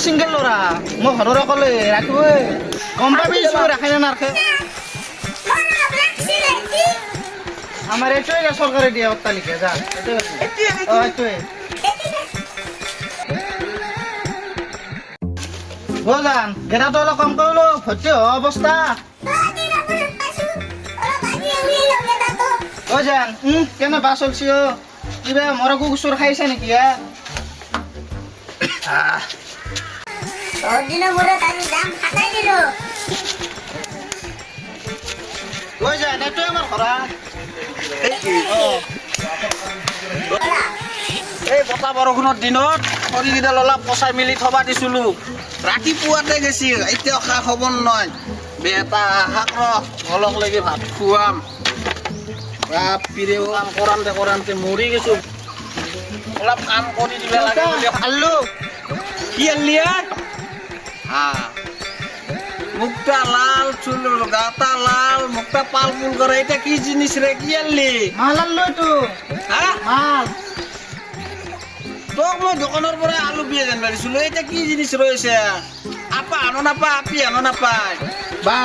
Single লৰা মই ঘৰৰ অকলে ৰাখিব গম পাবি ৰাখে নে নাৰাখে আমাৰ এইটোৱে চৰকাৰে দিয়া অট্টালিকা যা এইটোৱে গোজান গেৰাটো অলপ কম কৰিলো ভৰ্তি হোৱা অৱস্থা গোজান কেনে বা চলছি কিবা মৰকো গুচৰ খাইছে নেকি গোজান এইটোৱে আমাৰ ঘৰা এই বতাহ বৰষুণৰ দিনত খৰিকেইডাল অলপ পচাই মেলি থবা দিছিলো ৰাতিপুৱাতে গেছি এতিয়া খা খবৰ নহয় বেটা শাক অলক লাগি ভাত খুৱাম বাপিৰেও কাম কৰান্তে মৰি গৈছো অলপ কাম কৰি দিবা লাগে বুলি খালো কি আনলি মুক্তা লাল চুল গাতা লাল মুক্তা পাল পুল করে এটা কি জিনিস রে কি আনলি মাল আনলো তো মাল তোক মই দোকানৰ পৰা আলু বিয়ে যেন মাৰিছিলো এটা কি জিনিস ৰয়েছে আপা আনো নাপায় আপি আনো নাপায় বা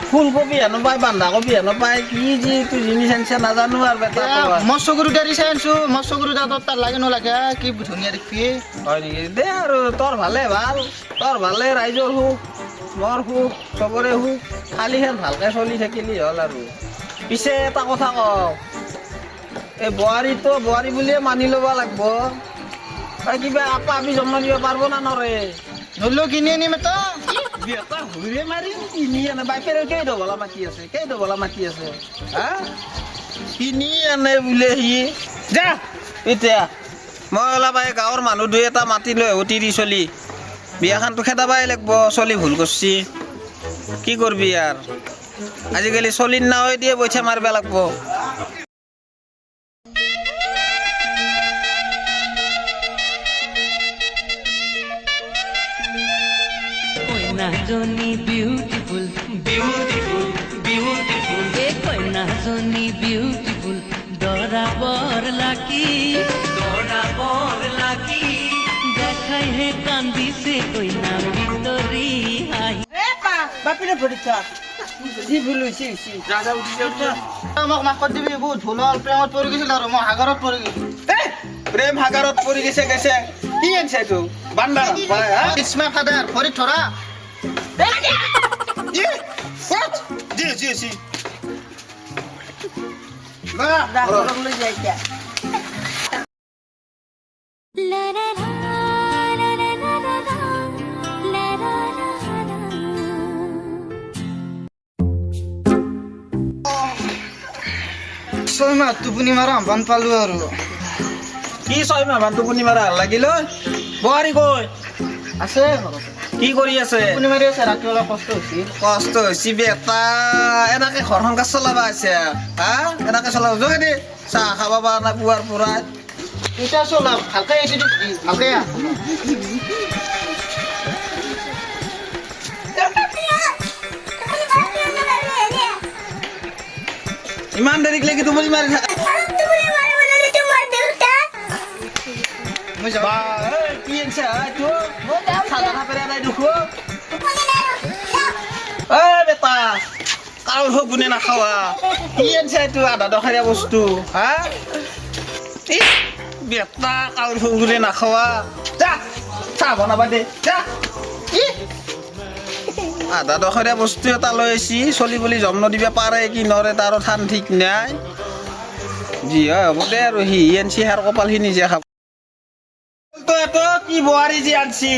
ফুলকবি আনো পায় বন্ধাকবি আনো পায় কি যি তুই জিনিস আনছে নাজানো আৰু বেটা মৎস্যগুৰু গাড়ী চাই আনছো মৎস্যগুৰু দাঁতত তাৰ লাগে নলাগে কি ধুনীয়া দেখি হয় নেকি দে আৰু তোৰ ভালে ৰাইজৰ সুখ মোৰ সুখ চবৰে সুখ খালিহেন ভালকে চলি থাকিলি হ'ল আৰু পিছে এটা কথা কওঁ এই বোৱাৰী বুলিয়ে মানি ল'ব লাগিব কিবা আপা আমি জন্ম দিব পারবো না নরে নলো কিনি আনিম এটা বিয়াটা হুরে মারি কিনি আনে বাইপের কেই ডবলা মাটি আছে হ্যাঁ কিনি আনে বুলে হি যা এতিয়া মই অলপ গাঁৱৰ মানুহ দুই এটা মাতি লৈ অতি দি চলি বিয়াখানটো খেদাবাই লাগব চলি ভুল করছি কি করবি আর আজিকালি চলির না হয়ে দিয়ে বইছা মারবা লাগব Joni beautiful e koina joni beautiful dora bor laki dekhai he kandi se koina bitori hai e pa bapine poricha জি ভুলুছি রাজা উঠিছে আমাক মাকত দিবি বহুত ভুল হল প্রেমত পৰি গৈছিল আৰু মই সাগৰত পৰি গৈছিল প্ৰেম সাগৰত পৰি গৈছে কি আনছে তো বান্দা ভাই ইসমা father ফৰি থৰা What? Ji. Ba, orang lu jaga. La la la la la la la la Soima tupuni mara ban palu aru. Ki soima ban tupuni mara lagilo? Boari koi. Ase কি কৰি আছে আপুনি মাৰি আছে ৰাতি অলপ কষ্ট হৈছে বেটা এনেকে ঘৰখন কাজ চলাবা আছে এনেকে চলাব যোগে দে চাহ খাবা বা না পুৱাৰ পৰা এতিয়া চলাম ভালকে ভালকে ইমান দেৰি লাগি তুমি মাৰি থাকা মই যাবা কি আনছা তো খানা পেৰে নাই দুখো বেটা কাউৰ হোক গুনে নাখাৱা কি আনছা এইটো আধা দখৰীয়া বস্তু বেটা কাউৰ হোক গুনে নাখাৱা যা চাহ বনাবা দে যা আধা দখৰীয়া বস্তু এটা লৈ আহিছি চলি বুলি জন্ম দিবা পাৰে কি নৰে তাৰো থান ঠিক নাই যি হয় হ'ব দে আৰু সি আনছি হাৰ কপাল সি নিজে খাব কি বোৱাৰী যি আনছি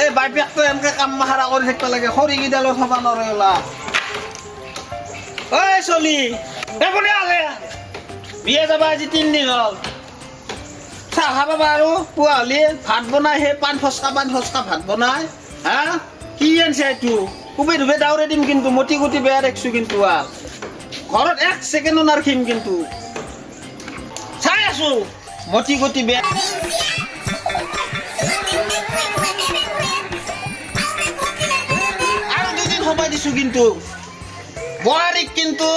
এই বাইপেকটো এনেকে কাম মাহাৰা কৰি থাকিব লাগে খৰিকেইডালো থ'ব নোৱাৰে ওলা ঐ চলি কোনে আলে বিয়া যাবা আজি 3 দিন হ'ল চাহ খাবা আৰু পুৱা হ'লে ভাত বনাই সেই পান ফচকা ভাত বনাই কি আনছে এইটো কুবে ধুবে দাউৰে দিম কিন্তু মতি গুটি বেয়া দেখিছোঁ কিন্তু ঘৰত 1 ছেকেণ্ডো নাৰখিম কিন্তু চাই আছো মতি গুটি বেয়া সবাই দিছো কিন্তু বোৱাৰীক কিন্তু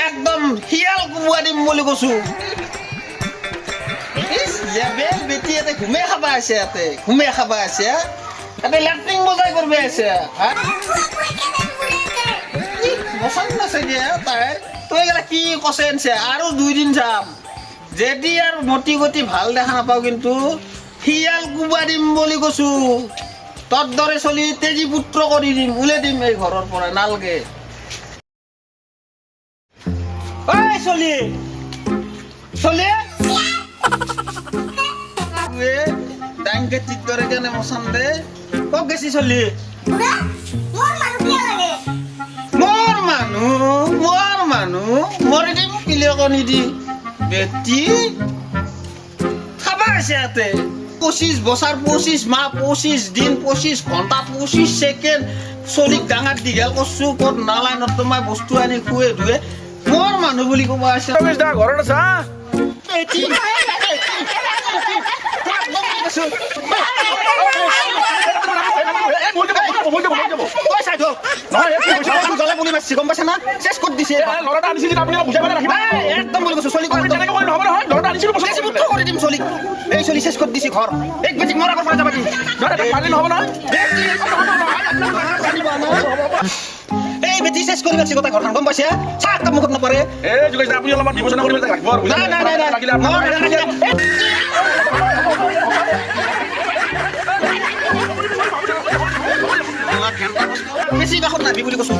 একদম হিয়াল কুবুৱা দিম বুলি কৈছো বেটি ইয়াতে ঘুমে খাবা আছে এটা লেট্ৰিং বজাই কৰবে আছে হা বসান না চাগে তাই তই এগলা কি কছে আনছে আৰু 2 দিন যাম যদি আৰু মতি গতি ভাল দেখা নাপাও কিন্তু হিয়াল কুবা দিম বুলি কৈছো তোৰ দৰে চলি তেজি পুত্ৰ কৰি দিম উলে দিম এই ঘৰৰ পৰা নালগে ঐ চলি চলি এ ডাংকে ঠিক কৰে কেনে মছান দে কক গেছি চলি মোৰ মানুহ মৰি দিম কিলে কণী দি বেটি খাবা আছে ইয়াতে 25 বছৰ 25 মাহ 25 দিন 25 ঘণ্টা 25 ছেকেণ্ড চলিক ডাঙৰ দীঘল কৰছো ক'ত নালাইনত তোমাৰ বস্তু আনি খুৱে ধুৱে মোৰ মানুহ বুলি ক'ব আছে ঘৰত আছা বেটি গম পাইছে না চেষ্টা কৰি দিছে ল'ৰাটা আনিছিল আপুনি বুজাই পেলাই ৰাখিব একদম বুলি কৈছো চলি তেনেকৈ কৰিলে নহ'ব নহয় ল'ৰাটা আনিছিল কৰি দিম চলি এই চলি চেষ্টা কৰি দিছে ঘৰ এক বেটিক মোৰ আগৰ পৰা যাবা দিম পাৰিলে নহ'ব নহয় এই বেটি চেষ্টা কৰি পাইছে কথা ঘৰখন গম পাইছে চাহ কাম মুখত নপৰে এই যোগেশ আপুনি অলপমান বিবেচনা কৰি পেলাই ৰাখিব আৰু লাগিলে বেছি কাষত নাবি বুলি কৈছো